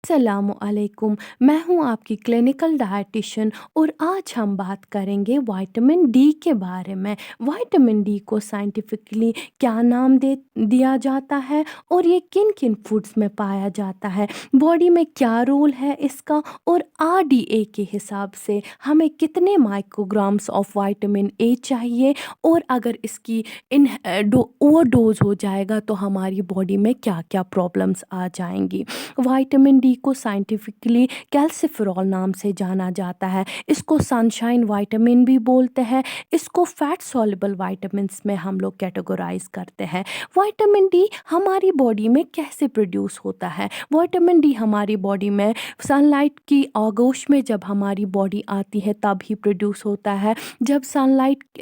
السلام علیکم، میں ہوں آپ کی کلینکل ڈائٹیشین اور آج ہم بات کریں گے وائٹامن ڈی کے بارے میں۔ وائٹامن ڈی کو سائنٹیفکلی کیا نام دیا جاتا ہے اور یہ کن کن فوڈز میں پایا جاتا ہے، باڈی میں کیا رول ہے اس کا، اور RDA کے حساب سے ہمیں کتنے مائکروگرامس آف وائٹامن اے چاہیے، اور اگر اس کی اوور ڈوز ہو جائے گا تو ہماری باڈی میں کیا کیا پرابلمس آ جائیں گی۔ وائٹامن ڈی کو سائنٹیفکلی کیلسیفرول نام سے جانا جاتا ہے، اس کو سنشائن وائٹامن بھی بولتے ہیں، اس کو فیٹ سولبل وائٹامنس میں ہم لوگ کیٹیگورائز کرتے ہیں۔ وائٹامن ڈی ہماری باڈی میں کیسے پروڈیوس ہوتا ہے؟ وائٹامن ڈی ہماری باڈی میں سن لائٹ کی آغوش میں جب ہماری باڈی آتی ہے تب ہی پروڈیوس ہوتا ہے، جب سن لائٹ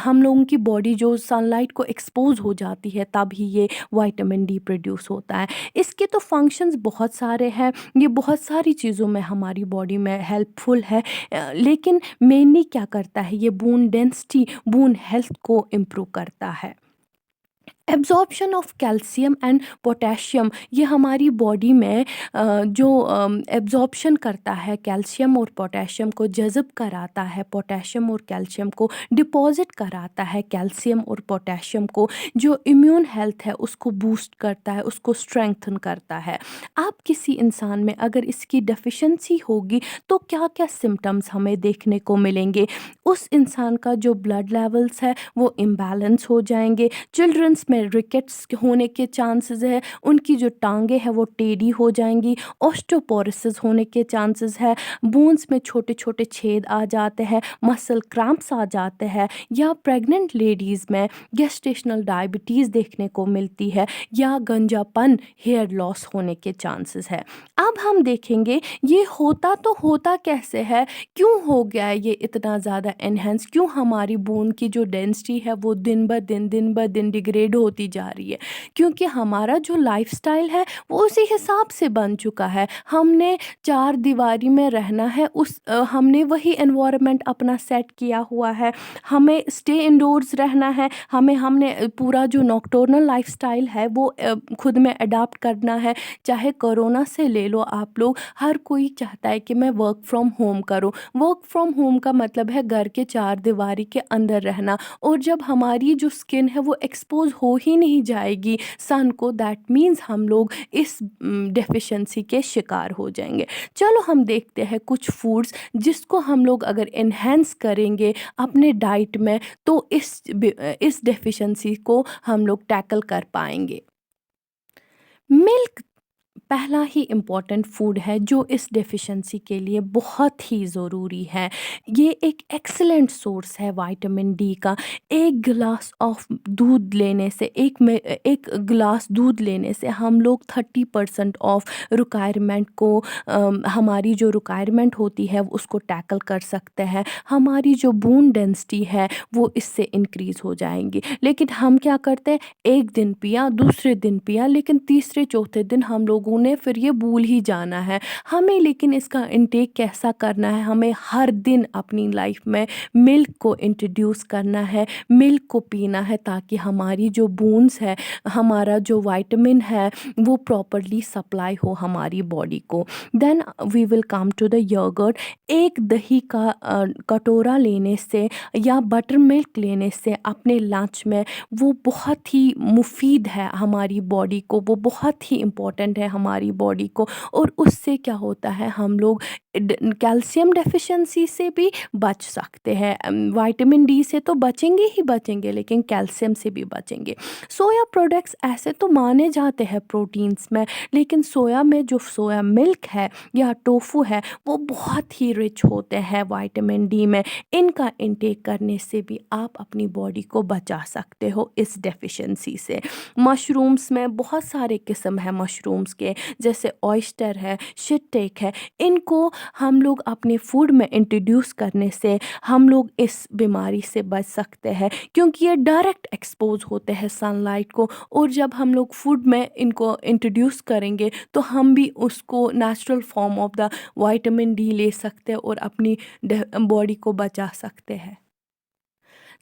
ہم لوگوں کی باڈی جو سن لائٹ کو ایکسپوز ہو جاتی ہے تب ہی یہ وائٹامن ڈی پروڈیوس ہوتا ہے۔ اس کے تو فنکشنز بہت سارے ہیں، یہ بہت ساری چیزوں میں ہماری باڈی میں ہیلپ فل ہے، لیکن مینلی کیا کرتا ہے، یہ بون ڈینسٹی، بون ہیلتھ کو امپروو کرتا ہے۔ Absorption of calcium and potassium, یہ ہماری باڈی میں جو ایبزارپشن کرتا ہے کیلشیم اور پوٹاشیم کو جذب کراتا ہے، پوٹاشیم اور کیلشیم کو ڈپازٹ کراتا ہے، کیلشیم اور پوٹاشیم کو جو امیون ہیلتھ ہے اس کو بوسٹ کرتا ہے، اس کو اسٹرینگتھن کرتا ہے۔ اب کسی انسان میں اگر اس کی ڈیفیشنسی ہوگی تو کیا کیا سمٹمز ہمیں دیکھنے کو ملیں گے؟ اس انسان کا جو بلڈ لیولز ہے وہ امبیلنس ہو جائیں گے، چلڈرنس میں رکٹس ہونے کے چانسز ہے، ان کی جو ٹانگیں ہیں وہ ٹیڑھی ہو جائیں گی، اوسٹوپورسز ہونے کے چانسز ہے، بونز میں چھوٹے چھوٹے چھید آ جاتے ہیں، مسل کرامپس آ جاتے ہیں، یا پریگننٹ لیڈیز میں گیسٹیشنل ڈائبٹیز دیکھنے کو ملتی ہے، یا گنجا پن، ہیئر لاس ہونے کے چانسز ہے۔ اب ہم دیکھیں گے یہ ہوتا کیسے ہے، کیوں ہو گیا ہے یہ اتنا زیادہ انہینس، کیوں ہماری بون کی جو ڈینسٹی ہے وہ دن بہ دن ڈیگریڈ ہوتی جا رہی ہے، کیونکہ ہمارا جو لائف سٹائل ہے وہ اسی حساب سے بن چکا ہے۔ ہم نے چار دیواری میں رہنا ہے، ہم نے وہی انوائرمنٹ اپنا سیٹ کیا ہوا ہے، ہمیں اسٹے انڈورز رہنا ہے، ہم نے پورا جو نوکٹورنل لائف سٹائل ہے وہ خود میں اڈاپٹ کرنا ہے۔ چاہے کورونا سے لے لو آپ لوگ، ہر کوئی چاہتا ہے کہ میں ورک فرام ہوم کروں۔ ورک فرام ہوم کا مطلب ہے گھر کے چار دیواری کے اندر رہنا، اور جب ہماری جو اسکن ہے وہ ایکسپوز ہو ہی نہیں جائے گی سن کو، دیٹ مینز ہم لوگ اس ڈیفیشنسی کے شکار ہو جائیں گے۔ چلو ہم دیکھتے ہیں کچھ فوڈز جس کو ہم لوگ اگر انہینس کریں گے اپنے ڈائٹ میں تو اس ڈیفیشنسی کو ہم لوگ ٹیکل کر پائیں گے۔ ملک پہلا ہی امپورٹنٹ فوڈ ہے جو اس ڈیفیشنسی کے لیے بہت ہی ضروری ہے۔ یہ ایک ایکسلنٹ سورس ہے وائٹامن ڈی کا۔ ایک گلاس دودھ لینے سے ہم لوگ 30% آف ریکوائرمنٹ کو ہماری جو ریکوائرمنٹ ہوتی ہے اس کو ٹیکل کر سکتے ہیں۔ ہماری جو بون ڈینسٹی ہے وہ اس سے انکریز ہو جائیں گی، لیکن ہم کیا کرتے ہیں، ایک دن پیا، دوسرے دن پیا، لیکن تیسرے چوتھے دن ہم لوگوں نے پھر یہ بھول ہی جانا ہے ہمیں۔ لیکن اس کا انٹیک کیسا کرنا ہے، ہمیں ہر دن اپنی لائف میں ملک کو انٹروڈیوس کرنا ہے، ملک کو پینا ہے، تاکہ ہماری جو بونز ہے، ہمارا جو وائٹامن ہے وہ پراپرلی سپلائی ہو ہماری باڈی کو۔ دین وی ول کم ٹو دا یوگرٹ۔ ایک دہی کا کٹورا لینے سے یا بٹر ملک لینے سے اپنے لنچ میں، وہ بہت ہی مفید ہے ہماری باڈی کو، وہ بہت ہی امپورٹنٹ ہے ہماری باڈی کو، اور اس سے کیا ہوتا ہے، ہم لوگ کیلشیم ڈیفیشنسی سے بھی بچ سکتے ہیں۔ وائٹامن ڈی سے تو بچیں گے لیکن کیلشیم سے بھی بچیں گے۔ سویا پروڈکٹس ایسے تو مانے جاتے ہیں پروٹینز میں، لیکن سویا میں جو سویا ملک ہے یا ٹوفو ہے وہ بہت ہی رچ ہوتے ہیں وائٹامن ڈی میں۔ ان کا انٹیک کرنے سے بھی آپ اپنی باڈی کو بچا سکتے ہو اس ڈیفیشنسی سے۔ مشرومز میں بہت سارے قسم ہیں مشرومز کے، جیسے آئسٹر ہے، شٹیک ہے، ان کو ہم لوگ اپنے فوڈ میں انٹروڈیوس کرنے سے ہم لوگ اس بیماری سے بچ سکتے ہیں، کیونکہ یہ ڈائریکٹ ایکسپوز ہوتے ہیں سن لائٹ کو، اور جب ہم لوگ فوڈ میں ان کو انٹروڈیوس کریں گے تو ہم بھی اس کو natural form of the vitamin D لے سکتے اور اپنی باڈی کو بچا سکتے ہیں۔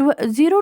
0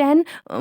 10